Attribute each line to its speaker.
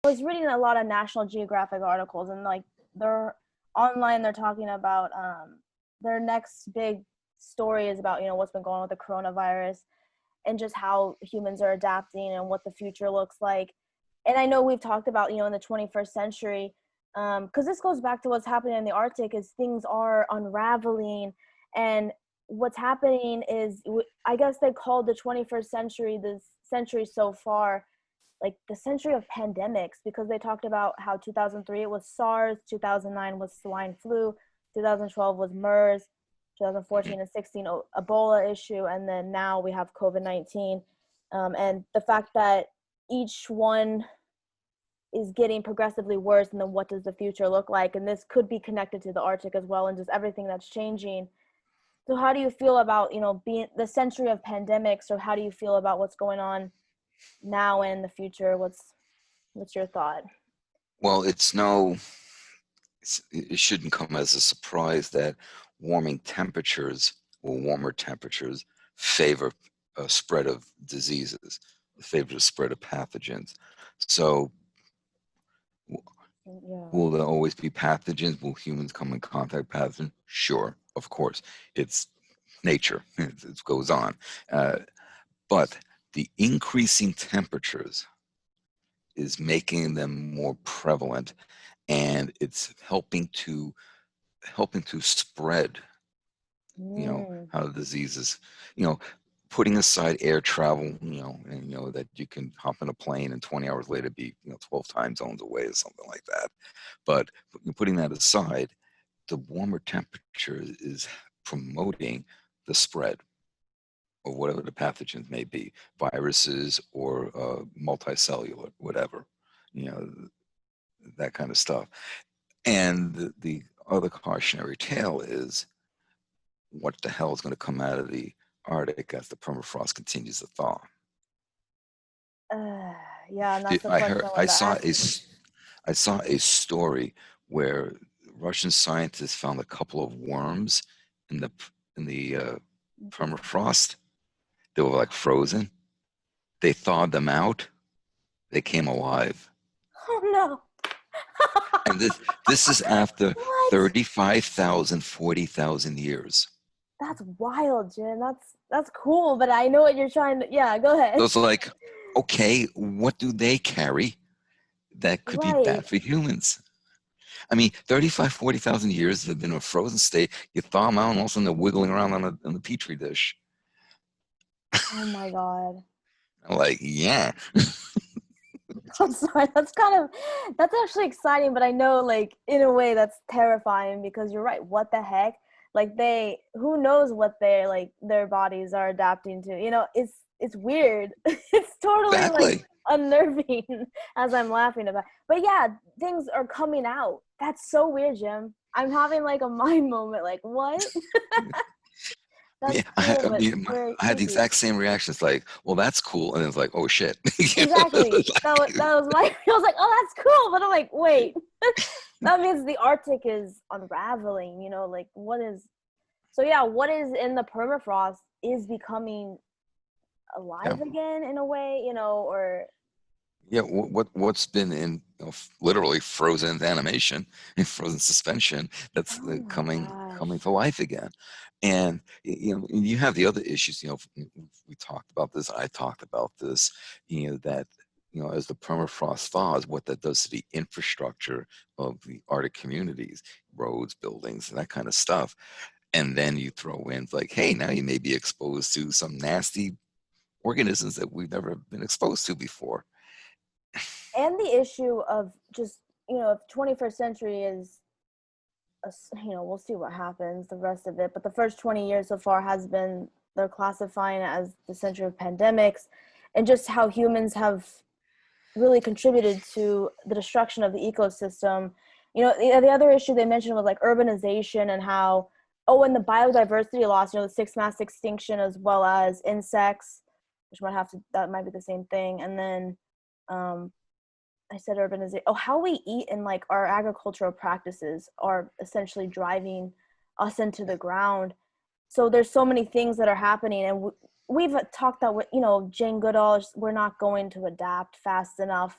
Speaker 1: I was reading a lot of National Geographic articles, and like they're online, they're talking about their next big story is about, what's been going on with the coronavirus and just how humans are adapting and what the future looks like. And I know we've talked about, in the 21st century, because this goes back to what's happening in the Arctic, is things are unraveling. And what's happening is, I guess they called the 21st century, the century so far, like the century of pandemics, because they talked about how 2003 it was SARS, 2009 was swine flu, 2012 was MERS, 2014 and 16 Ebola issue, and then now we have COVID-19. And the fact that each one is getting progressively worse, and then what does the future look like? And this could be connected to the Arctic as well, and just everything that's changing. So how do you feel about, being the century of pandemics, or how do you feel about what's going on now and in the future? What's your thought?
Speaker 2: Well, it shouldn't come as a surprise that warmer temperatures favor a spread of diseases, favor the spread of pathogens. So
Speaker 1: Yeah.
Speaker 2: will there always be pathogens? Will humans come in contact with pathogens? Sure, of course. It's nature. It goes on. But the increasing temperatures is making them more prevalent, and it's helping to spread, how the diseases, putting aside air travel, and that you can hop in a plane and 20 hours later be 12 time zones away or something like that. But putting that aside, the warmer temperature is promoting the spread of whatever the pathogens may be, viruses or multicellular, whatever, that kind of stuff. And the other cautionary tale is, what the hell is going to come out of the Arctic as the permafrost continues to thaw?
Speaker 1: Yeah, and that's the
Speaker 2: I
Speaker 1: question
Speaker 2: heard,
Speaker 1: I wanted to ask.
Speaker 2: I saw a story where Russian scientists found a couple of worms in the permafrost. They were like frozen. They thawed them out. They came alive.
Speaker 1: Oh no.
Speaker 2: And this is after
Speaker 1: What?
Speaker 2: 35,000, 40,000 years.
Speaker 1: That's wild, Jim. That's cool, but I know what you're trying to. Yeah, go ahead.
Speaker 2: So it's like, okay, what do they carry that could be
Speaker 1: Right.
Speaker 2: bad for humans? I mean, 35, 40,000 years, they've been in a frozen state. You thaw them out, and all of a sudden they're wiggling around on the petri dish.
Speaker 1: Oh my God.
Speaker 2: I'm like, yeah.
Speaker 1: I'm sorry. That's actually exciting, but I know, like, in a way that's terrifying, because you're right. What the heck? Like, who knows what their bodies are adapting to? It's weird. It's totally like
Speaker 2: Exactly.
Speaker 1: unnerving as I'm laughing about. But yeah, things are coming out. That's so weird, Jim. I'm having like a mind moment. Like, what? That's
Speaker 2: Yeah,
Speaker 1: cool,
Speaker 2: I
Speaker 1: but
Speaker 2: mean,
Speaker 1: very
Speaker 2: I had the
Speaker 1: creepy.
Speaker 2: exact same reaction. It's like, well, that's cool. And it's like, oh, shit.
Speaker 1: Exactly. That was my. I was like, oh, that's cool, but I'm like, wait, that means the Arctic is unraveling. Like, what is? So yeah, what is in the permafrost is becoming
Speaker 2: Yeah.
Speaker 1: alive again in a way, or
Speaker 2: Yeah, what's been in literally frozen animation, in frozen suspension, that's
Speaker 1: oh my
Speaker 2: coming
Speaker 1: gosh.
Speaker 2: to life again. And you have the other issues. We talked about this. I talked about this. That as the permafrost thaws, what that does to the infrastructure of the Arctic communities, roads, buildings, that kind of stuff. And then you throw in like, hey, now you may be exposed to some nasty organisms that we've never been exposed to before.
Speaker 1: And the issue of just, if 21st century is, we'll see what happens the rest of it, but the first 20 years so far has been, they're classifying it as the century of pandemics, and just how humans have really contributed to the destruction of the ecosystem. The other issue they mentioned was like urbanization, and how, and the biodiversity loss, the sixth mass extinction, as well as insects, which that might be the same thing. And then I said urbanization. Oh, how we eat and like our agricultural practices are essentially driving us into the ground. So there's so many things that are happening, and we've talked that, Jane Goodall, we're not going to adapt fast enough